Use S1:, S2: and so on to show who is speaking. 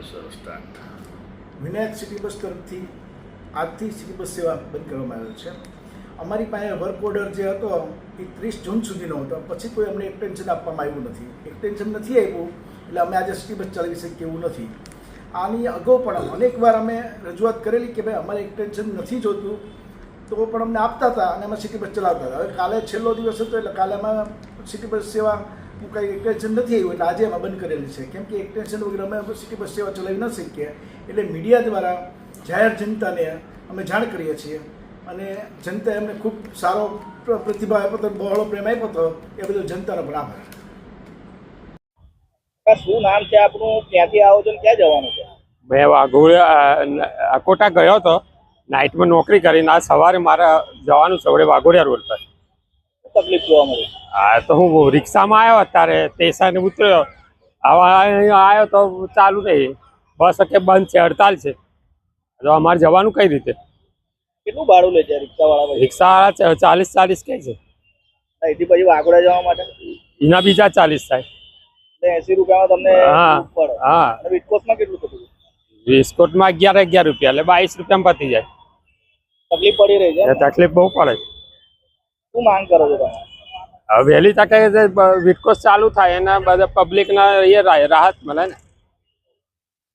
S1: Start.
S2: Vinayak city bus તરફથી આજથી city bus સેવા બંધ કરવામાં આવેલ છે. અમારી પાસે વર્ક ઓર્ડર જે હતો એ 30 જૂન સુધીનો હતો. પછી કોઈ અમને એક્સટેન્શન આપવામાં આવ્યું નથી. એક્સટેન્શન નથી આપ્યું એટલે અમે આજે સિટી બસ ચલાવી શકીએ એવું નથી. આની અગાઉ પણ અનેકવાર અમે રજૂઆત કરેલી કે ભાઈ અમારે એક્સટેન્શન નથી જોતું, તો પણ અમને આપતા હતા અને અમે સિટી બસ ચલાવતા હતા. હવે કાલે છેલ્લો દિવસ હતો એટલે કાલે અમે સિટી બસ સેવા કંઈ એક્સટેન્શન નથી આવ્યું એટલે આજે અમે બંધ કરેલી છે. કેમ કે એક્સટેન્શન વગર અમે સિટી બસ સેવા ચલાવી ન શકીએ. એટલે મીડિયા દ્વારા જાહેર જનતાને અમે જાણ કરીએ છીએ અને જનતાએ અમને ખૂબ સારો પ્રતિભાવ આપ્યો હતો, બહોળો પ્રેમ આપ્યો હતો. એ બદલ જનતાનો પણ આભાર.
S3: શું નામ છે આપનું, ક્યાંથી આવો છો, ક્યાં જવાનું છે?
S4: મેં અકોટા ગયો હતો નાઇટમાં નોકરી કરીને. આ સવારે મારે જવાનું છે વડે વાઘોડિયા રોડ પર.
S3: તકલીફ જોવા મળી?
S4: હા, તો હું રિક્ષામાં આવ્યો અત્યારે સ્ટેશને ઉતર્યો. હવે અહીંયા આવ્યો તો ચાલુ નહીં, બસ કે બંધ છે, હડતાલ છે. તો અમારે જવાનું કઈ રીતે?
S3: કેટલું ભાડું લે છે રિક્ષાવાળા?
S4: રિક્ષાવાળા 40 કહે છે.
S3: અહીંથી પછી વાઘોડિયા જવા માટે
S4: એના બીજા 40 થાય.
S3: એટલે 80 રૂપિયામાં તમને પડે.
S4: હા,
S3: અને વિસ્કોસમાં કેટલું થતું?
S4: વિસ્કોટમાં 11 રૂપિયા, એટલે 22 રૂપિયામાં પતી જાય.
S3: તકલીફ પડી રહી છે?
S4: તકલીફ બહુ પડે.
S3: શું માંગ કરો છો તમે?
S4: વહેલી તકે વિસ્કોસ ચાલુ થાય એના બધા પબ્લિકના એ રાહત મળે ને.